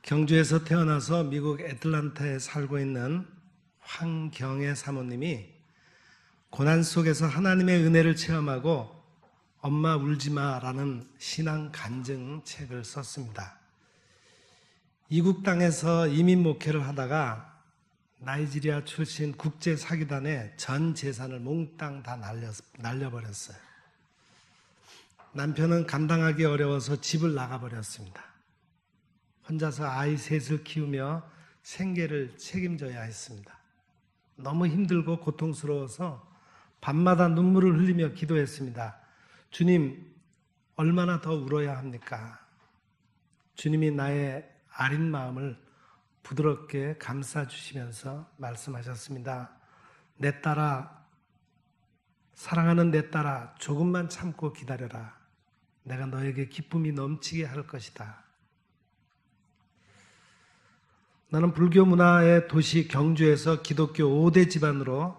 경주에서 태어나서 미국 애틀랜타에 살고 있는 황경애 사모님이 고난 속에서 하나님의 은혜를 체험하고 엄마 울지마라는 신앙 간증 책을 썼습니다. 이국 땅에서 이민 목회를 하다가 나이지리아 출신 국제 사기단에 전 재산을 몽땅 다 날려버렸어요. 남편은 감당하기 어려워서 집을 나가버렸습니다. 혼자서 아이 셋을 키우며 생계를 책임져야 했습니다. 너무 힘들고 고통스러워서 밤마다 눈물을 흘리며 기도했습니다. 주님, 얼마나 더 울어야 합니까? 주님이 나의 아린 마음을 부드럽게 감싸주시면서 말씀하셨습니다. 내 딸아, 사랑하는 내 딸아, 조금만 참고 기다려라. 내가 너에게 기쁨이 넘치게 할 것이다. 나는 불교 문화의 도시 경주에서 기독교 5대 집안으로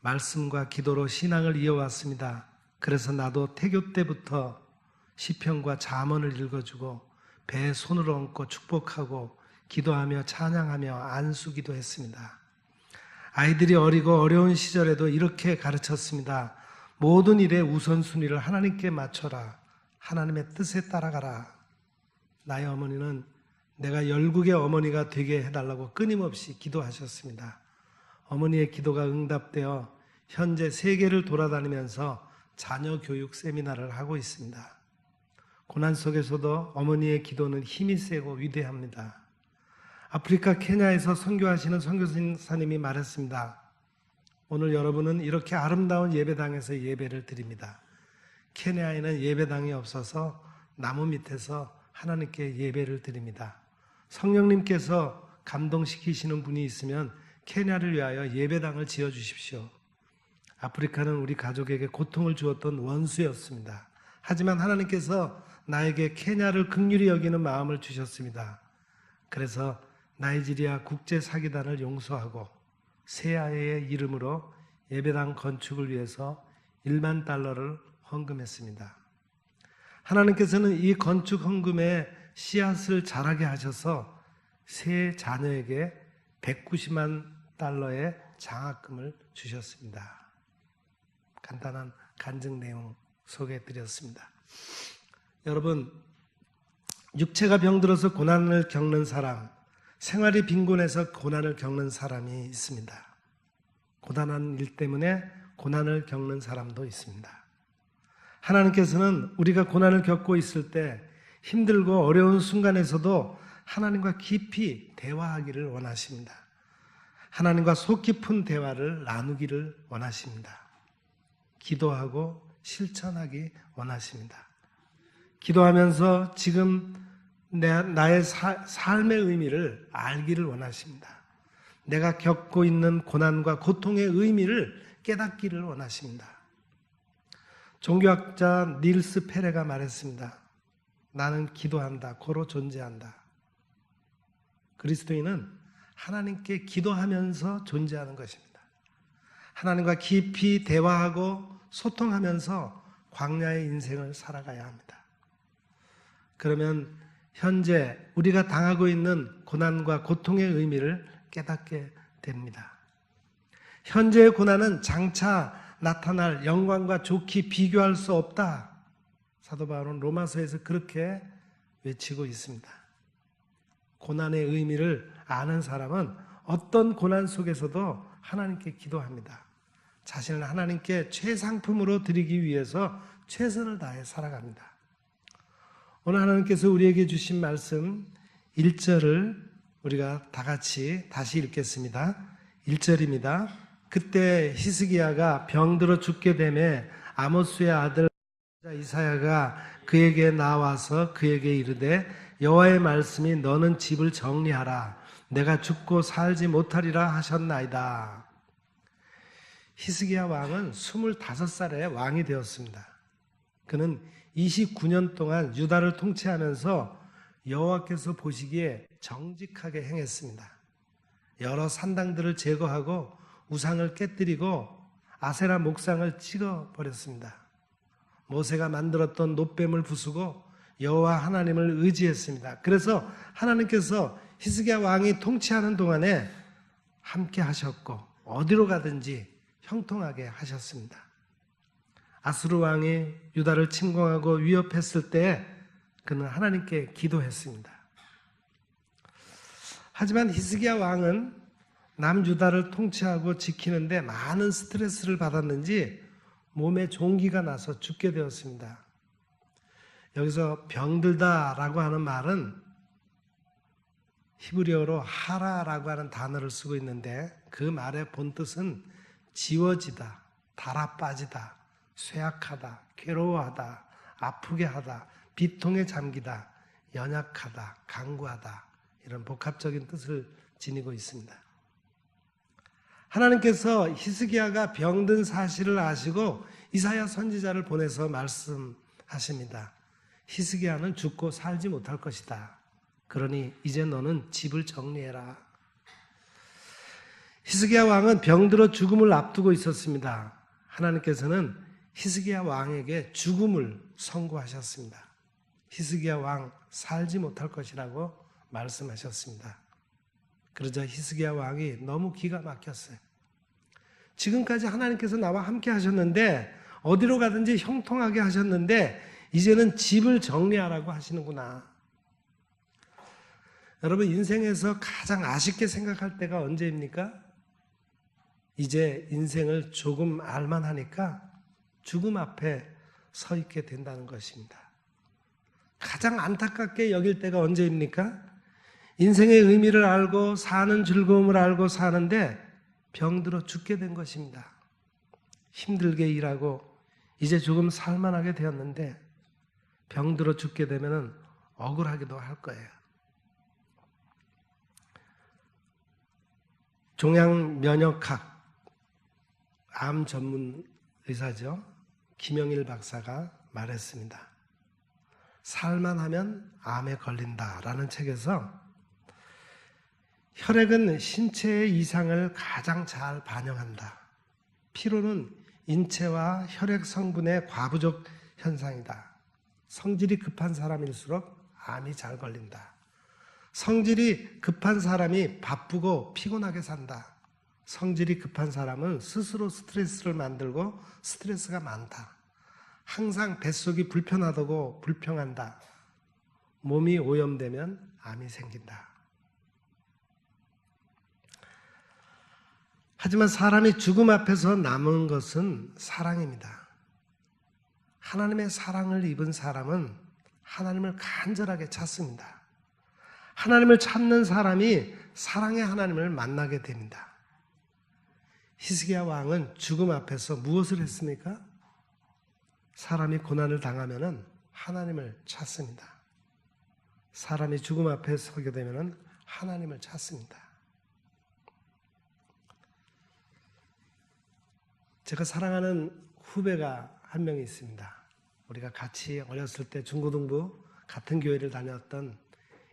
말씀과 기도로 신앙을 이어왔습니다. 그래서 나도 태교 때부터 시편과 잠언을 읽어주고 배에 손을 얹고 축복하고 기도하며 찬양하며 안수기도 했습니다. 아이들이 어리고 어려운 시절에도 이렇게 가르쳤습니다. 모든 일의 우선순위를 하나님께 맞춰라. 하나님의 뜻에 따라가라. 나의 어머니는 내가 열국의 어머니가 되게 해달라고 끊임없이 기도하셨습니다. 어머니의 기도가 응답되어 현재 세계를 돌아다니면서 자녀 교육 세미나를 하고 있습니다. 고난 속에서도 어머니의 기도는 힘이 세고 위대합니다. 아프리카 케냐에서 선교하시는 선교사님이 말했습니다. 오늘 여러분은 이렇게 아름다운 예배당에서 예배를 드립니다. 케냐에는 예배당이 없어서 나무 밑에서 하나님께 예배를 드립니다. 성령님께서 감동시키시는 분이 있으면 케냐를 위하여 예배당을 지어주십시오. 아프리카는 우리 가족에게 고통을 주었던 원수였습니다. 하지만 하나님께서 나에게 케냐를 긍휼히 여기는 마음을 주셨습니다. 그래서 나이지리아 국제 사기단을 용서하고 새아이의 이름으로 예배당 건축을 위해서 1만 달러를 헌금했습니다. 하나님께서는 이 건축 헌금에 씨앗을 자라게 하셔서 세 자녀에게 190만 달러의 장학금을 주셨습니다. 간단한 간증 내용 소개해드렸습니다. 여러분, 육체가 병들어서 고난을 겪는 사람, 생활이 빈곤해서 고난을 겪는 사람이 있습니다. 고단한 일 때문에 고난을 겪는 사람도 있습니다. 하나님께서는 우리가 고난을 겪고 있을 때 힘들고 어려운 순간에서도 하나님과 깊이 대화하기를 원하십니다. 하나님과 속 깊은 대화를 나누기를 원하십니다. 기도하고 실천하기 원하십니다. 기도하면서 지금 나의 삶의 의미를 알기를 원하십니다. 내가 겪고 있는 고난과 고통의 의미를 깨닫기를 원하십니다. 종교학자 닐스 페레가 말했습니다. 나는 기도한다. 고로 존재한다. 그리스도인은 하나님께 기도하면서 존재하는 것입니다. 하나님과 깊이 대화하고 소통하면서 광야의 인생을 살아가야 합니다. 그러면 현재 우리가 당하고 있는 고난과 고통의 의미를 깨닫게 됩니다. 현재의 고난은 장차 나타날 영광과 좋게 비교할 수 없다. 사도 바울은 로마서에서 그렇게 외치고 있습니다. 고난의 의미를 아는 사람은 어떤 고난 속에서도 하나님께 기도합니다. 자신을 하나님께 최상품으로 드리기 위해서 최선을 다해 살아갑니다. 오늘 하나님께서 우리에게 주신 말씀 1절을 우리가 다 같이 다시 읽겠습니다. 1절입니다. 그때 히스기야가 병들어 죽게 되매 아모스의 아들 이사야가 그에게 나와서 그에게 이르되 여호와의 말씀이 너는 집을 정리하라. 내가 죽고 살지 못하리라 하셨나이다. 히스기야 왕은 25살에 왕이 되었습니다. 그는 29년 동안 유다를 통치하면서 여호와께서 보시기에 정직하게 행했습니다. 여러 산당들을 제거하고 우상을 깨뜨리고 아세라 목상을 찍어버렸습니다. 모세가 만들었던 놋뱀을 부수고 여호와 하나님을 의지했습니다. 그래서 하나님께서 히스기야 왕이 통치하는 동안에 함께 하셨고 어디로 가든지 형통하게 하셨습니다. 아수르 왕이 유다를 침공하고 위협했을 때 그는 하나님께 기도했습니다. 하지만 히스기야 왕은 남유다를 통치하고 지키는데 많은 스트레스를 받았는지 몸에 종기가 나서 죽게 되었습니다. 여기서 병들다라고 하는 말은 히브리어로 하라라고 하는 단어를 쓰고 있는데 그 말의 본뜻은 지워지다, 달아 빠지다, 쇠약하다, 괴로워하다, 아프게 하다, 비통에 잠기다, 연약하다, 강구하다 이런 복합적인 뜻을 지니고 있습니다. 하나님께서 히스기야가 병든 사실을 아시고 이사야 선지자를 보내서 말씀하십니다. 히스기야는 죽고 살지 못할 것이다. 그러니 이제 너는 집을 정리해라. 히스기야 왕은 병들어 죽음을 앞두고 있었습니다. 하나님께서는 히스기야 왕에게 죽음을 선고하셨습니다. 히스기야 왕 살지 못할 것이라고 말씀하셨습니다. 그러자 히스기야 왕이 너무 기가 막혔어요. 지금까지 하나님께서 나와 함께 하셨는데 어디로 가든지 형통하게 하셨는데 이제는 집을 정리하라고 하시는구나. 여러분 인생에서 가장 아쉽게 생각할 때가 언제입니까? 이제 인생을 조금 알만하니까 죽음 앞에 서 있게 된다는 것입니다. 가장 안타깝게 여길 때가 언제입니까? 인생의 의미를 알고 사는 즐거움을 알고 사는데 병들어 죽게 된 것입니다. 힘들게 일하고 이제 조금 살만하게 되었는데 병들어 죽게 되면 억울하기도 할 거예요. 종양면역학 암 전문 의사죠. 김영일 박사가 말했습니다. 살만하면 암에 걸린다라는 책에서 혈액은 신체의 이상을 가장 잘 반영한다. 피로는 인체와 혈액 성분의 과부족 현상이다. 성질이 급한 사람일수록 암이 잘 걸린다. 성질이 급한 사람이 바쁘고 피곤하게 산다. 성질이 급한 사람은 스스로 스트레스를 만들고 스트레스가 많다. 항상 뱃속이 불편하다고 불평한다. 몸이 오염되면 암이 생긴다. 하지만 사람이 죽음 앞에서 남은 것은 사랑입니다. 하나님의 사랑을 입은 사람은 하나님을 간절하게 찾습니다. 하나님을 찾는 사람이 사랑의 하나님을 만나게 됩니다. 히스기야 왕은 죽음 앞에서 무엇을 했습니까? 사람이 고난을 당하면 하나님을 찾습니다. 사람이 죽음 앞에 서게 되면 하나님을 찾습니다. 제가 사랑하는 후배가 한 명 있습니다. 우리가 같이 어렸을 때 중고등부 같은 교회를 다녔던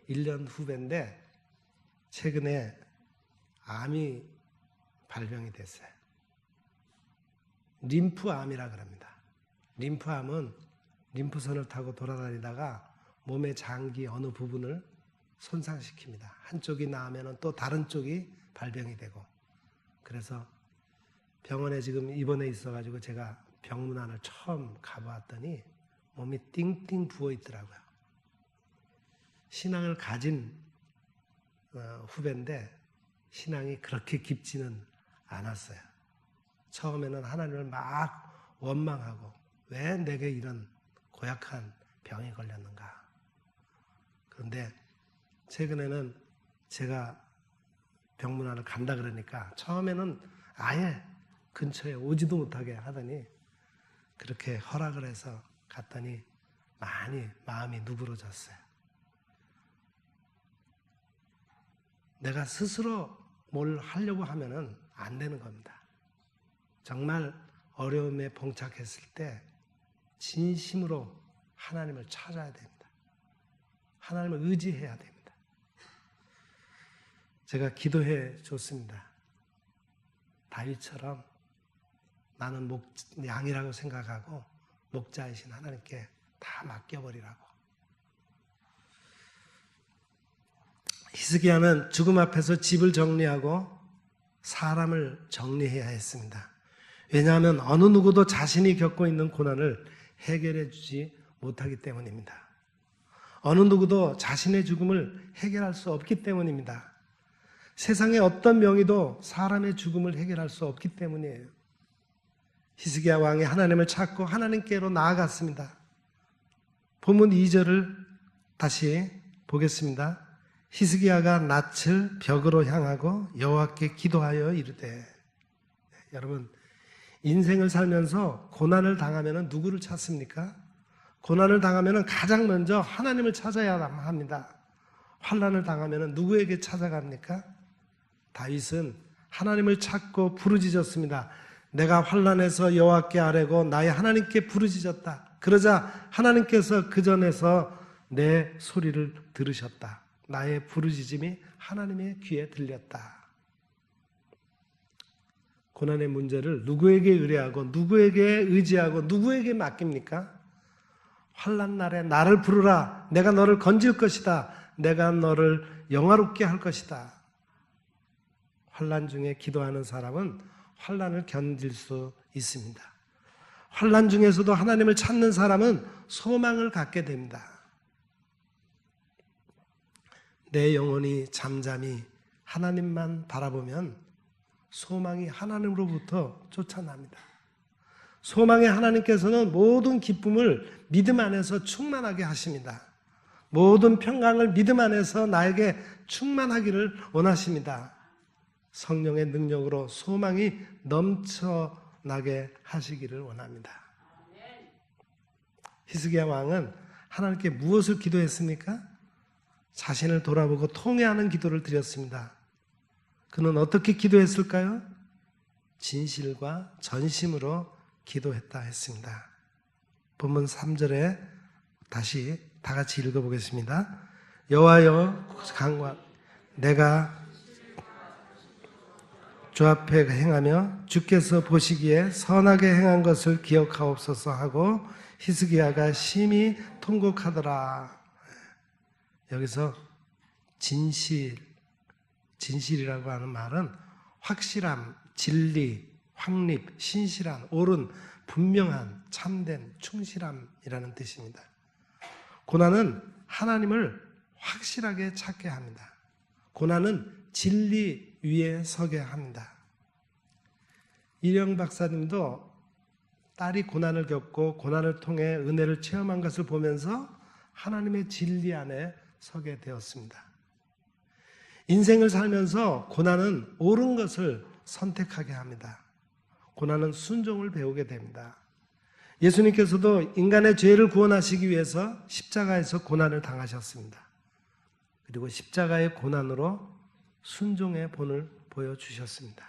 1년 후배인데 최근에 암이 발병이 됐어요. 림프암이라 그럽니다. 림프암은 림프선을 타고 돌아다니다가 몸의 장기 어느 부분을 손상시킵니다. 한쪽이 나으면 또 다른 쪽이 발병이 되고 그래서 병원에 지금 입원해 있어가지고 제가 병문안을 처음 가보았더니 몸이 띵띵 부어 있더라고요. 신앙을 가진 후배인데 신앙이 그렇게 깊지는 않았어요. 처음에는 하나님을 막 원망하고 왜 내게 이런 고약한 병이 걸렸는가. 그런데 최근에는 제가 병문안을 간다 그러니까 처음에는 아예 근처에 오지도 못하게 하더니 그렇게 허락을 해서 갔더니 많이 마음이 누그러졌어요. 내가 스스로 뭘 하려고 하면은 안 되는 겁니다. 정말 어려움에 봉착했을 때 진심으로 하나님을 찾아야 됩니다. 하나님을 의지해야 됩니다. 제가 기도해 줬습니다. 다윗처럼 나는 양이라고 생각하고 목자이신 하나님께 다 맡겨버리라고. 히스기야는 죽음 앞에서 집을 정리하고 사람을 정리해야 했습니다. 왜냐하면 어느 누구도 자신이 겪고 있는 고난을 해결해 주지 못하기 때문입니다. 어느 누구도 자신의 죽음을 해결할 수 없기 때문입니다. 세상의 어떤 명의도 사람의 죽음을 해결할 수 없기 때문이에요. 히스기야 왕이 하나님을 찾고 하나님께로 나아갔습니다. 본문 2절을 다시 보겠습니다. 히스기야가 낯을 벽으로 향하고 여호와께 기도하여 이르되. 여러분, 인생을 살면서 고난을 당하면 누구를 찾습니까? 고난을 당하면 가장 먼저 하나님을 찾아야 합니다. 환난을 당하면 누구에게 찾아갑니까? 다윗은 하나님을 찾고 부르짖었습니다. 내가 환난에서 여호와께 아뢰고 나의 하나님께 부르짖었다. 그러자 하나님께서 그 전에서 내 소리를 들으셨다. 나의 부르짖음이 하나님의 귀에 들렸다. 고난의 문제를 누구에게 의뢰하고 누구에게 의지하고 누구에게 맡깁니까? 환난 날에 나를 부르라. 내가 너를 건질 것이다. 내가 너를 영화롭게 할 것이다. 환난 중에 기도하는 사람은 환난을 견딜 수 있습니다. 환난 중에서도 하나님을 찾는 사람은 소망을 갖게 됩니다. 내 영혼이 잠잠히 하나님만 바라보면 소망이 하나님으로부터 쫓아납니다. 소망의 하나님께서는 모든 기쁨을 믿음 안에서 충만하게 하십니다. 모든 평강을 믿음 안에서 나에게 충만하기를 원하십니다. 성령의 능력으로 소망이 넘쳐나게 하시기를 원합니다. 히스기야 왕은 하나님께 무엇을 기도했습니까? 자신을 돌아보고 통회하는 기도를 드렸습니다. 그는 어떻게 기도했을까요? 진실과 전심으로 기도했다 했습니다. 본문 3절에 다시 다 같이 읽어보겠습니다. 여호와여 강구하 내가 주 앞에 행하며 주께서 보시기에 선하게 행한 것을 기억하옵소서 하고 히스기야가 심히 통곡하더라. 여기서 진실이라고 하는 말은 확실함, 진리, 확립, 신실한, 옳은, 분명한, 참된, 충실함이라는 뜻입니다. 고난은 하나님을 확실하게 찾게 합니다. 고난은 진리 위에 서게 합니다. 이령 박사님도 딸이 고난을 겪고 고난을 통해 은혜를 체험한 것을 보면서 하나님의 진리 안에 서게 되었습니다. 인생을 살면서 고난은 옳은 것을 선택하게 합니다. 고난은 순종을 배우게 됩니다. 예수님께서도 인간의 죄를 구원하시기 위해서 십자가에서 고난을 당하셨습니다. 그리고 십자가의 고난으로 순종의 본을 보여주셨습니다.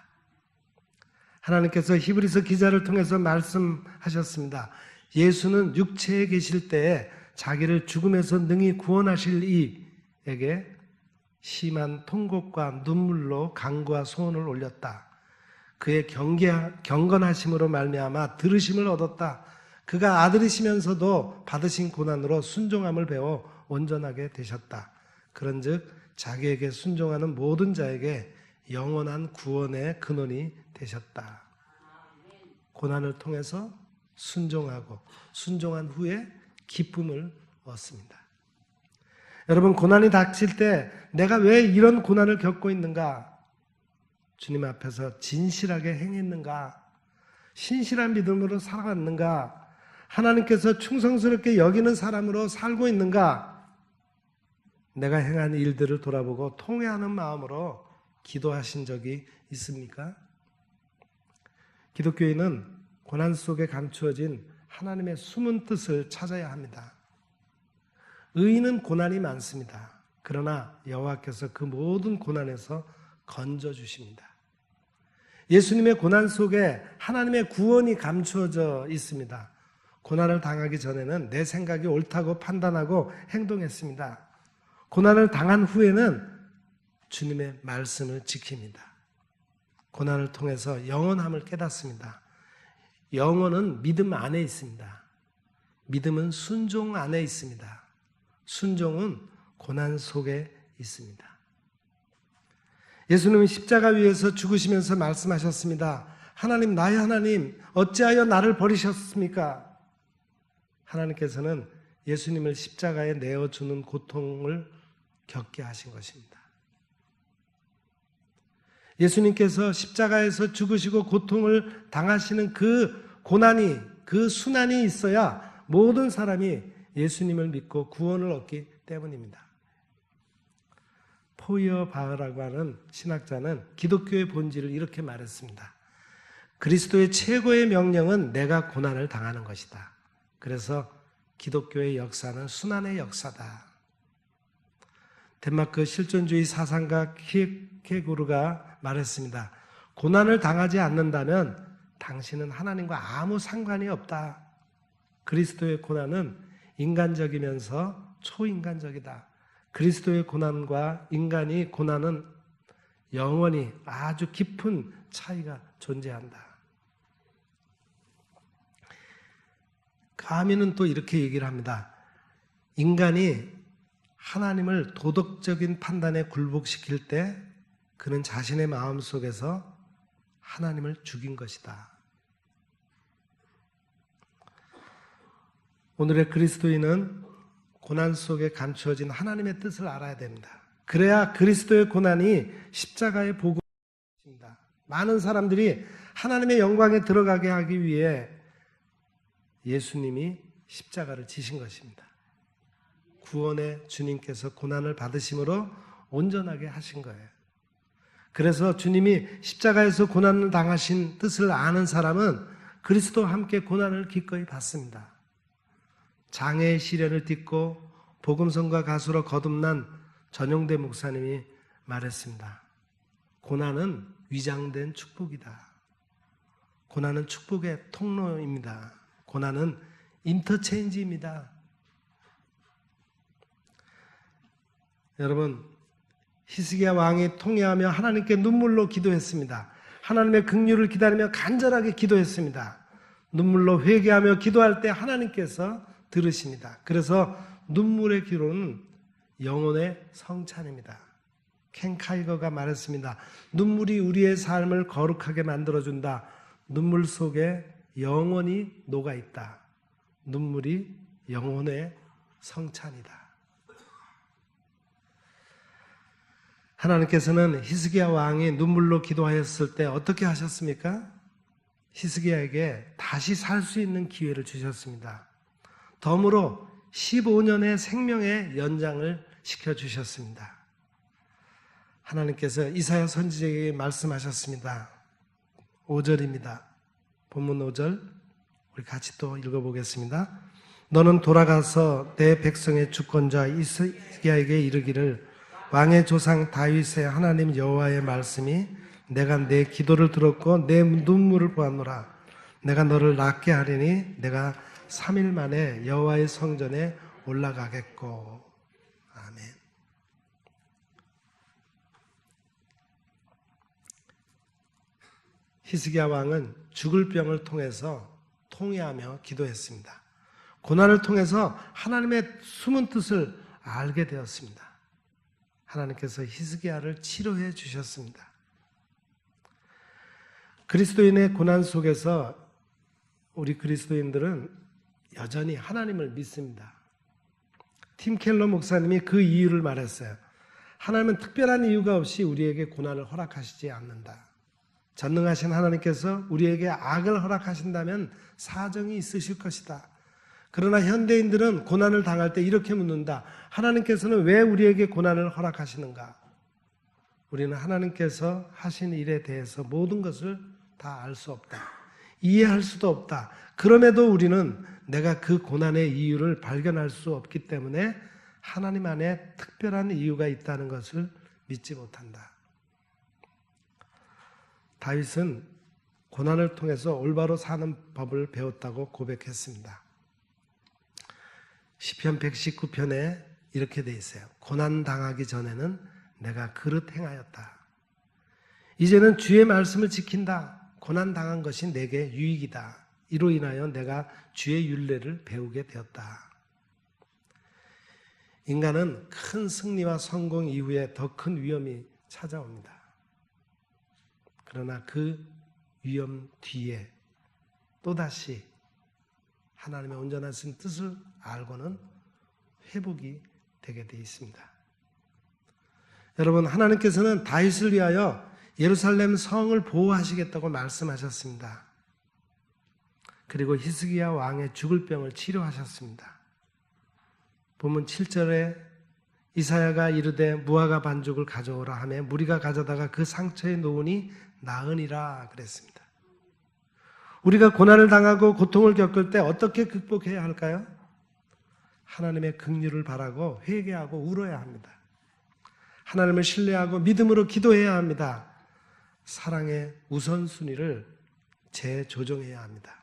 하나님께서 히브리서 기자를 통해서 말씀하셨습니다. 예수는 육체에 계실 때에 자기를 죽음에서 능히 구원하실 이에게 심한 통곡과 눈물로 간구와 소원을 올렸다. 그의 경건하심으로 말미암아 들으심을 얻었다. 그가 아들이시면서도 받으신 고난으로 순종함을 배워 온전하게 되셨다. 그런즉 자기에게 순종하는 모든 자에게 영원한 구원의 근원이 되셨다. 고난을 통해서 순종하고 순종한 후에 기쁨을 얻습니다. 여러분, 고난이 닥칠 때 내가 왜 이런 고난을 겪고 있는가? 주님 앞에서 진실하게 행했는가? 신실한 믿음으로 살아갔는가? 하나님께서 충성스럽게 여기는 사람으로 살고 있는가? 내가 행한 일들을 돌아보고 통회하는 마음으로 기도하신 적이 있습니까? 기독교인은 고난 속에 감추어진 하나님의 숨은 뜻을 찾아야 합니다. 의인은 고난이 많습니다. 그러나 여호와께서 그 모든 고난에서 건져주십니다. 예수님의 고난 속에 하나님의 구원이 감추어져 있습니다. 고난을 당하기 전에는 내 생각이 옳다고 판단하고 행동했습니다. 고난을 당한 후에는 주님의 말씀을 지킵니다. 고난을 통해서 영원함을 깨닫습니다. 영원은 믿음 안에 있습니다. 믿음은 순종 안에 있습니다. 순종은 고난 속에 있습니다. 예수님은 십자가 위에서 죽으시면서 말씀하셨습니다. 하나님, 나의 하나님, 어찌하여 나를 버리셨습니까? 하나님께서는 예수님을 십자가에 내어주는 고통을 겪게 하신 것입니다. 예수님께서 십자가에서 죽으시고 고통을 당하시는 그 고난이, 그 순환이 있어야 모든 사람이 예수님을 믿고 구원을 얻기 때문입니다. 포이어바흐라고 하는 신학자는 기독교의 본질을 이렇게 말했습니다. 그리스도의 최고의 명령은 내가 고난을 당하는 것이다. 그래서 기독교의 역사는 순환의 역사다. 덴마크 실존주의 사상가 키에케고르가 말했습니다. 고난을 당하지 않는다면 당신은 하나님과 아무 상관이 없다. 그리스도의 고난은 인간적이면서 초인간적이다. 그리스도의 고난과 인간이 고난은 영원히 아주 깊은 차이가 존재한다. 가미는 또 이렇게 얘기를 합니다. 인간이 하나님을 도덕적인 판단에 굴복시킬 때 그는 자신의 마음속에서 하나님을 죽인 것이다. 오늘의 그리스도인은 고난 속에 감추어진 하나님의 뜻을 알아야 됩니다. 그래야 그리스도의 고난이 십자가의 복음입니다. 많은 사람들이 하나님의 영광에 들어가게 하기 위해 예수님이 십자가를 지신 것입니다. 구원의 주님께서 고난을 받으심으로 온전하게 하신 거예요. 그래서 주님이 십자가에서 고난을 당하신 뜻을 아는 사람은 그리스도와 함께 고난을 기꺼이 받습니다. 장애의 시련을 딛고 복음성과 가수로 거듭난 전용대 목사님이 말했습니다. 고난은 위장된 축복이다. 고난은 축복의 통로입니다. 고난은 인터체인지입니다. 여러분, 히스기야 왕이 통회하며 하나님께 눈물로 기도했습니다. 하나님의 긍휼을 기다리며 간절하게 기도했습니다. 눈물로 회개하며 기도할 때 하나님께서 들으십니다. 그래서 눈물의 기도는 영혼의 성찬입니다. 켄 카이거가 말했습니다. 눈물이 우리의 삶을 거룩하게 만들어준다. 눈물 속에 영원히 녹아있다. 눈물이 영혼의 성찬이다. 하나님께서는 히스기야 왕이 눈물로 기도하였을 때 어떻게 하셨습니까? 히스기야에게 다시 살 수 있는 기회를 주셨습니다. 덤으로 15년의 생명의 연장을 시켜주셨습니다. 하나님께서 이사야 선지자에게 말씀하셨습니다. 5절입니다. 본문 5절 우리 같이 또 읽어보겠습니다. 너는 돌아가서 내 백성의 주권자 히스기야에게 이르기를 왕의 조상 다윗의 하나님 여호와의 말씀이 내가 내 기도를 들었고 내 눈물을 보았노라. 내가 너를 낫게 하리니 내가 3일 만에 여호와의 성전에 올라가겠고. 아멘. 히스기야 왕은 죽을 병을 통해서 통회하며 기도했습니다. 고난을 통해서 하나님의 숨은 뜻을 알게 되었습니다. 하나님께서 히스기야를 치료해 주셨습니다. 그리스도인의 고난 속에서 우리 그리스도인들은 여전히 하나님을 믿습니다. 팀 켈러 목사님이 그 이유를 말했어요. 하나님은 특별한 이유가 없이 우리에게 고난을 허락하시지 않는다. 전능하신 하나님께서 우리에게 악을 허락하신다면 사정이 있으실 것이다. 그러나 현대인들은 고난을 당할 때 이렇게 묻는다. 하나님께서는 왜 우리에게 고난을 허락하시는가? 우리는 하나님께서 하신 일에 대해서 모든 것을 다 알 수 없다. 이해할 수도 없다. 그럼에도 우리는 내가 그 고난의 이유를 발견할 수 없기 때문에 하나님 안에 특별한 이유가 있다는 것을 믿지 못한다. 다윗은 고난을 통해서 올바로 사는 법을 배웠다고 고백했습니다. 시편 119편에 이렇게 돼 있어요. 고난 당하기 전에는 내가 그릇 행하였다. 이제는 주의 말씀을 지킨다. 고난 당한 것이 내게 유익이다. 이로 인하여 내가 주의 율례를 배우게 되었다. 인간은 큰 승리와 성공 이후에 더 큰 위험이 찾아옵니다. 그러나 그 위험 뒤에 또다시 하나님의 온전하신 뜻을 알고는 회복이 되게 되어 있습니다. 여러분, 하나님께서는 다윗을 위하여 예루살렘 성을 보호하시겠다고 말씀하셨습니다. 그리고 히스기야 왕의 죽을 병을 치료하셨습니다. 본문 7절에 이사야가 이르되 무화과 반죽을 가져오라 하매 무리가 가져다가 그 상처에 놓으니 나으니라 그랬습니다. 우리가 고난을 당하고 고통을 겪을 때 어떻게 극복해야 할까요? 하나님의 긍휼을 바라고 회개하고 울어야 합니다. 하나님을 신뢰하고 믿음으로 기도해야 합니다. 사랑의 우선순위를 재조정해야 합니다.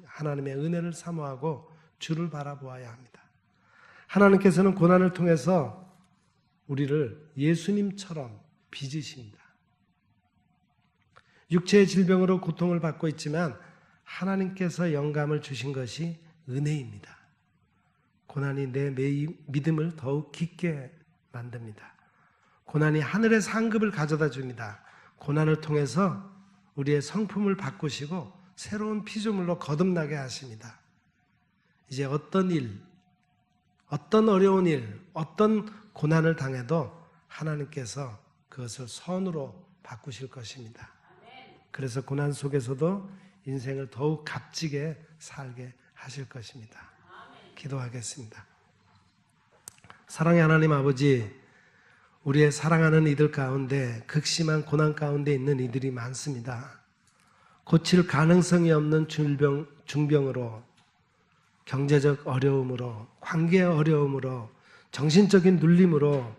하나님의 은혜를 사모하고 주를 바라보아야 합니다. 하나님께서는 고난을 통해서 우리를 예수님처럼 빚으십니다. 육체의 질병으로 고통을 받고 있지만 하나님께서 영감을 주신 것이 은혜입니다. 고난이 내 믿음을 더욱 깊게 만듭니다. 고난이 하늘의 상급을 가져다 줍니다. 고난을 통해서 우리의 성품을 바꾸시고 새로운 피조물로 거듭나게 하십니다. 이제 어떤 일, 어떤 어려운 일, 어떤 고난을 당해도 하나님께서 그것을 선으로 바꾸실 것입니다. 그래서 고난 속에서도 인생을 더욱 값지게 살게 하실 것입니다. 기도하겠습니다. 사랑의 하나님 아버지, 우리의 사랑하는 이들 가운데 극심한 고난 가운데 있는 이들이 많습니다. 고칠 가능성이 없는 중병으로, 경제적 어려움으로, 관계의 어려움으로, 정신적인 눌림으로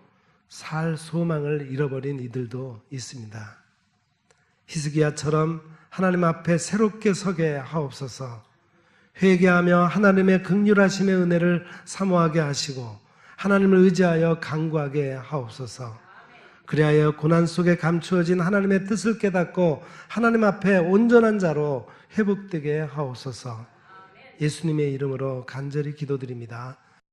살 소망을 잃어버린 이들도 있습니다. 히스기야처럼 하나님 앞에 새롭게 서게 하옵소서. 회개하며 하나님의 긍휼하심의 은혜를 사모하게 하시고 하나님을 의지하여 간구하게 하옵소서. 그리하여 고난 속에 감추어진 하나님의 뜻을 깨닫고 하나님 앞에 온전한 자로 회복되게 하옵소서. 예수님의 이름으로 간절히 기도드립니다.